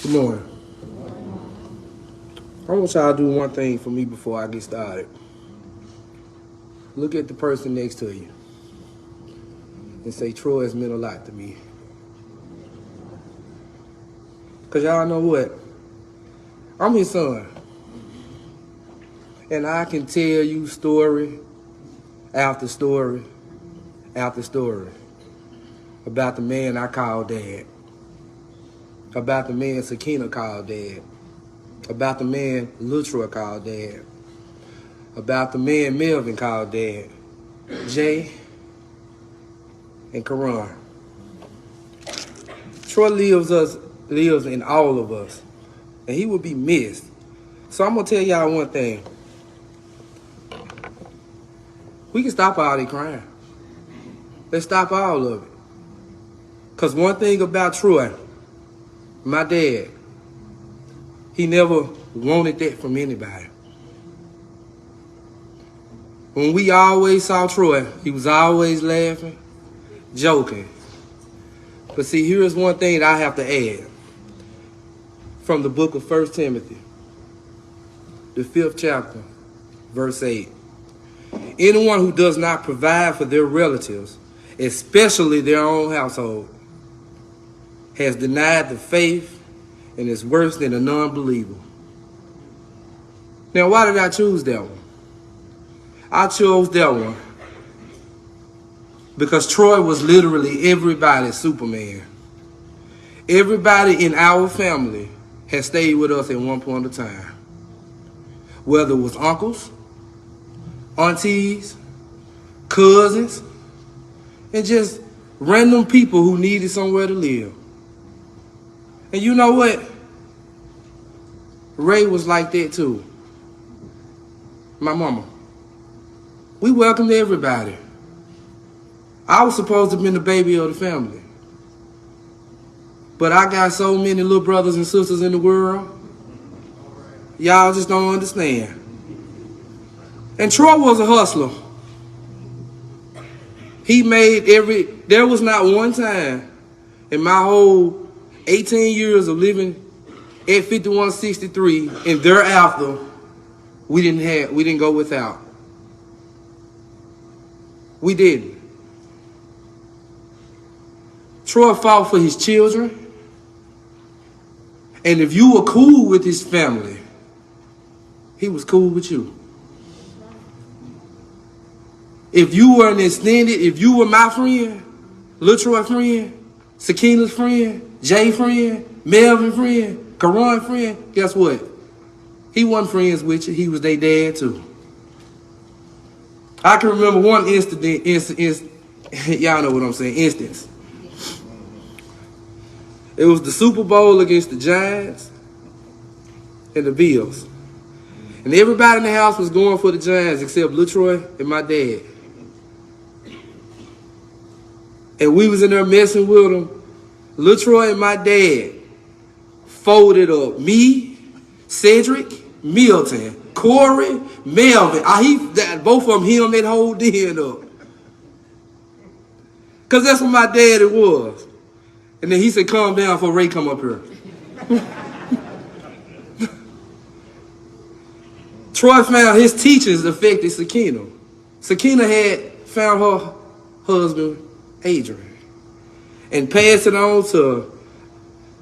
Good morning. I want y'all to do one thing for me before I get started. Look at the person next to you and say, Troy has meant a lot to me. Because y'all know what? I'm his son. And I can tell you story after story after story about the man I call Dad. About the man Sakina called Dad. About the man Lil Troy called Dad. About the man Melvin called Dad. Jay and Karan. Troy lives in all of us. And he will be missed. So I'm gonna tell y'all one thing. We can stop all that crying. Let's stop all of it. Cause one thing about Troy, my dad, he never wanted that from anybody. When we always saw Troy, he was always laughing, joking. But see, here's one thing that I have to add from the book of 1 Timothy, the 5th chapter, verse 8. Anyone who does not provide for their relatives, especially their own household, has denied the faith and is worse than a non-believer. Now, why did I choose that one? I chose that one because Troy was literally everybody's Superman. Everybody in our family had stayed with us at one point of time. Whether it was uncles, aunties, cousins, and just random people who needed somewhere to live. And you know what? Ray was like that too. My mama. We welcomed everybody. I was supposed to have been the baby of the family. But I got so many little brothers and sisters in the world. Y'all just don't understand. And Troy was a hustler. There was not one time in my whole 18 years of living at 5163 and thereafter, we didn't go without. We didn't. Troy fought for his children. And if you were cool with his family, he was cool with you. If you were if you were my friend, Lil Troy friend, Sakina's friend, Jay friend, Melvin friend, Karan friend, guess what? He wasn't friends with you. He was their dad too. I can remember one incident, y'all know what I'm saying, instance. It was the Super Bowl against the Giants and the Bills. And everybody in the house was going for the Giants except Lil Troy and my dad. And we was in there messing with them. Lil Troy and my dad folded up me, Cedric, Milton, Corey, Melvin. Both of them hemmed that whole den up. Because that's what my daddy was. And then he said, calm down before Ray come up here. Troy found his teachers affected Sakina. Sakina had found her husband, Adrian, and passed it on to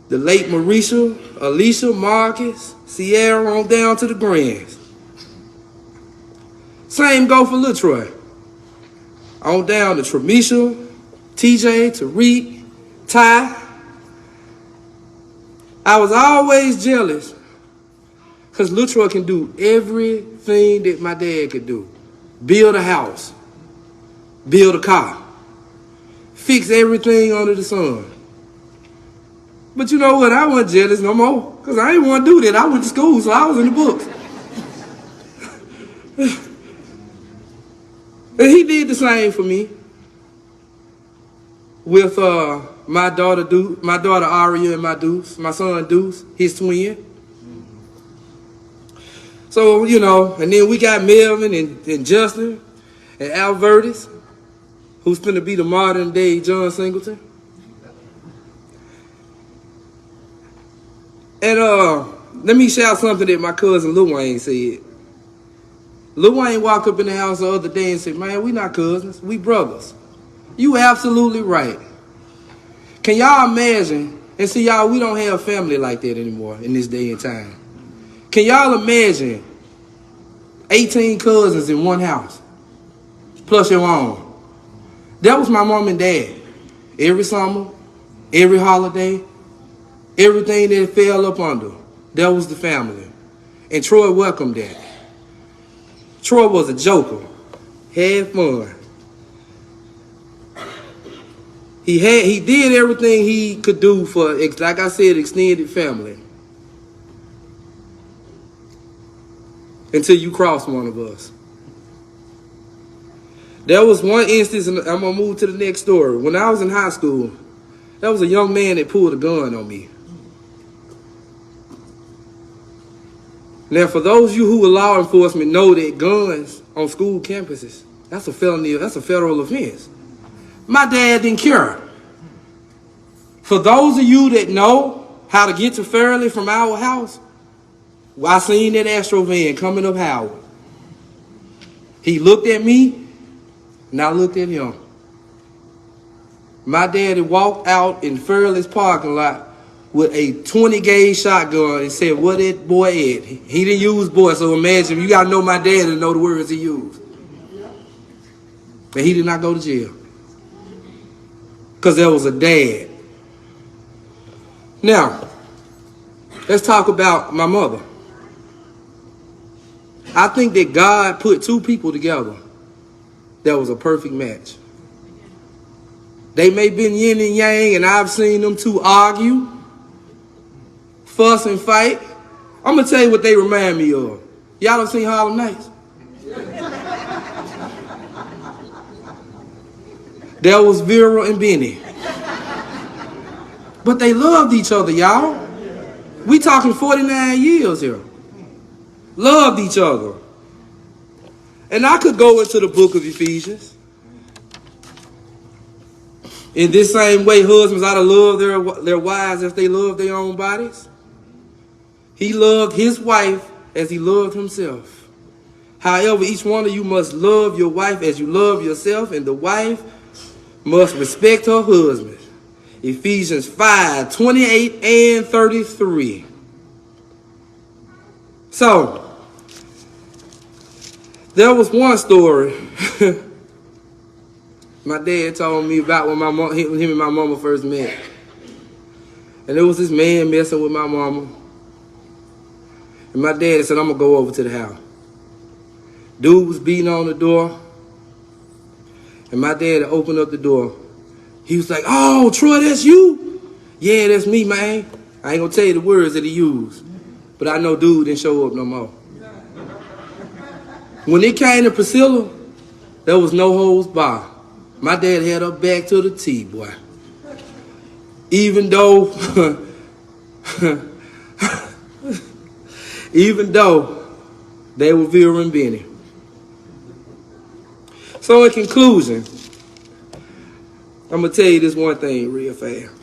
the late Marisha, Alicia, Marcus, Sierra, on down to the Grands. Same go for Lil Troy. On down to Tramisha, TJ, Tariq, Ty. I was always jealous because Lil Troy can do everything that my dad could do. Build a house, build a car, fix everything under the sun. But you know what? I wasn't jealous no more because I didn't want to do that. I went to school, so I was in the books. And he did the same for me with my daughter Aria and my son Deuce, his twin. So, and then we got Melvin and Justin and Albertus, who's going to be the modern day John Singleton. And let me shout something that my cousin Lil Wayne said. Lil Wayne walked up in the house the other day and said, man, we not cousins, we brothers. You absolutely right. Can y'all imagine, and see y'all, we don't have family like that anymore in this day and time. Can y'all imagine 18 cousins in one house, plus your own? That was my mom and dad. Every summer, every holiday, everything that fell up under, that was the family. And Troy welcomed that. Troy was a joker, had fun. He did everything he could do for, like I said, extended family. Until you cross one of us. There was one instance, and I'm going to move to the next story. When I was in high school, there was a young man that pulled a gun on me. Now, for those of you who are law enforcement know that guns on school campuses, that's a felony, that's a federal offense. My dad didn't care. For those of you that know how to get to Fairley from our house, I seen that Astro van coming up Howard. He looked at me, and I looked at him. My daddy walked out in Fairley's parking lot with a 20-gauge shotgun and said, what that boy at? He didn't use boy, so imagine, you got to know my dad to know the words he used. But he did not go to jail. Because there was a dad. Now, let's talk about my mother. I think that God put two people together that was a perfect match. They may have been yin and yang, and I've seen them two argue, fuss and fight. I'm going to tell you what they remind me of. Y'all done seen Harlem Nights? There was Vera and Benny. But they loved each other, y'all. We talking 49 years here. Loved each other. And I could go into the book of Ephesians. In this same way, husbands ought to love their wives as they love their own bodies. He loved his wife as he loved himself. However, each one of you must love your wife as you love yourself, and the wife must respect her husband. Ephesians 5:28 and 33. So, there was one story my dad told me about when him and my mama first met. And there was this man messing with my mama. And my dad said, I'm going to go over to the house. Dude was beating on the door. And my dad opened up the door. He was like, oh, Troy, that's you? Yeah, that's me, man. I ain't going to tell you the words that he used. But I know dude didn't show up no more. When it came to Priscilla, there was no holds barred. My dad had her back to the T, boy. Even though they were Vera and Benny. So in conclusion, I'm going to tell you this one thing real fast.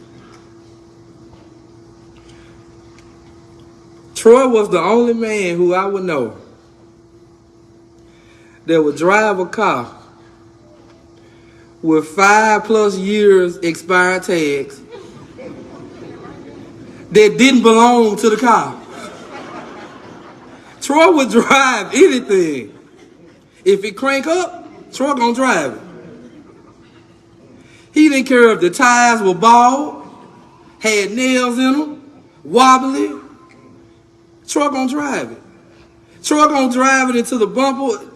Troy was the only man who I would know that would drive a car with 5+ years expired tags that didn't belong to the car. Troy would drive anything. If it crank up, Troy gonna drive it. He didn't care if the tires were bald, had nails in them, wobbly. Troy gonna drive it. Troy gonna drive it until the bumper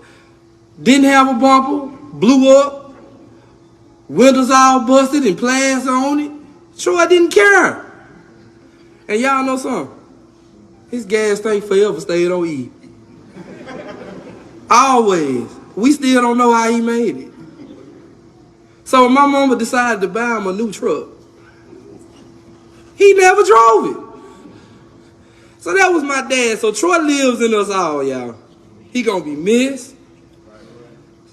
didn't have a bumper, blew up, windows all busted and plaster on it. Troy didn't care. And y'all know something? His gas tank forever stayed on E. Always. We still don't know how he made it. So my mama decided to buy him a new truck. He never drove it. So that was my dad. So Troy lives in us all, y'all. He gonna be missed.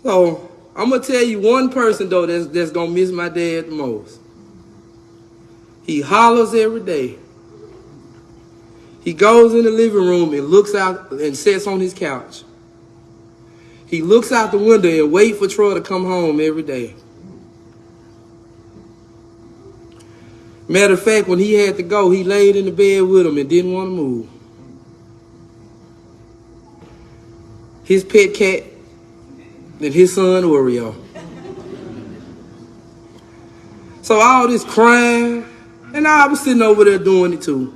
So I'm gonna tell you one person though that's gonna miss my dad the most. He hollers every day. He goes in the living room and looks out and sits on his couch. He looks out the window and waits for Troy to come home every day. Matter of fact, when he had to go, he laid in the bed with him and didn't want to move. His pet cat and his son Oreo. So all this crying, and I was sitting over there doing it too.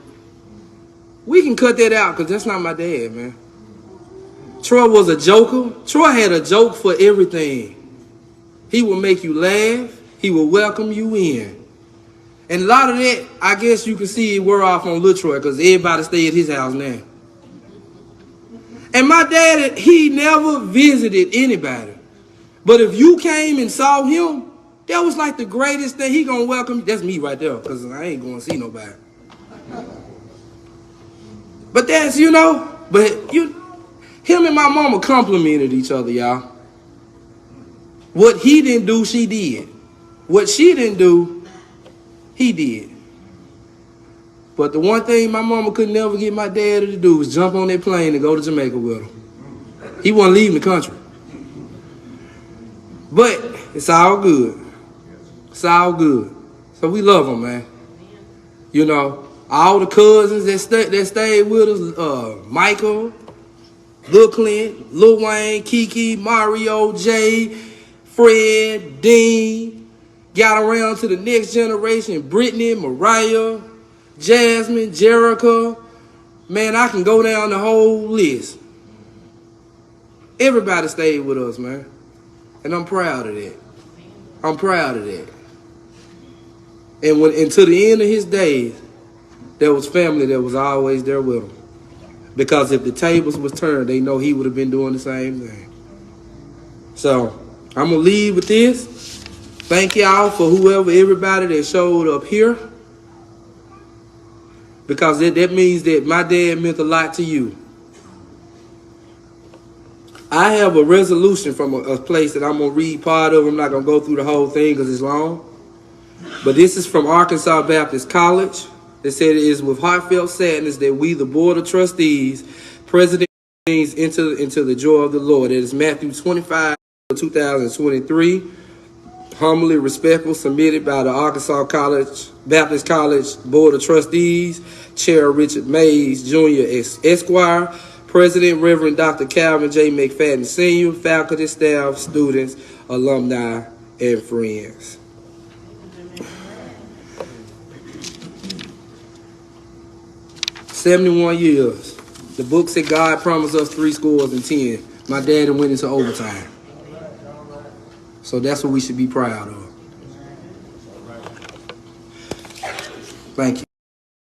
We can cut that out because that's not my dad, man. Troy was a joker. Troy had a joke for everything. He will make you laugh. He will welcome you in. And a lot of that, I guess you can see it wear off on Lil Troy because everybody stay at his house now. And my dad, he never visited anybody. But if you came and saw him, that was like the greatest thing. He gonna welcome you. That's me right there because I ain't gonna see nobody. But that's, him and my mama complimented each other, y'all. What he didn't do, she did. What she didn't do, he did. But the one thing my mama could never get my daddy to do was jump on that plane and go to Jamaica with him. He wasn't leaving the country. But it's all good. It's all good. So we love him, man. All the cousins that stayed with us, Michael, Lil Clint, Lil Wayne, Kiki, Mario, Jay, Fred, Dean, got around to the next generation, Brittany, Mariah, Jasmine, Jerica. Man, I can go down the whole list. Everybody stayed with us, man. And I'm proud of that. I'm proud of that. And until the end of his days, there was family that was always there with him. Because if the tables was turned, they know he would have been doing the same thing. So, I'm going to leave with this. Thank y'all for everybody that showed up here. Because that means that my dad meant a lot to you. I have a resolution from a place that I'm going to read part of. I'm not going to go through the whole thing because it's long. But this is from Arkansas Baptist College. They said it is with heartfelt sadness that we, the Board of Trustees, President, into the joy of the Lord. It is Matthew 25, 2023. Humbly respectful, submitted by the Arkansas Baptist College Board of Trustees, Chair Richard Mays, Jr., Esquire, President Reverend Dr. Calvin J. McFadden, Sr., faculty, staff, students, alumni, and friends. "71 years. The book said God promised us 70. My daddy went into overtime. So that's what we should be proud of. Thank you.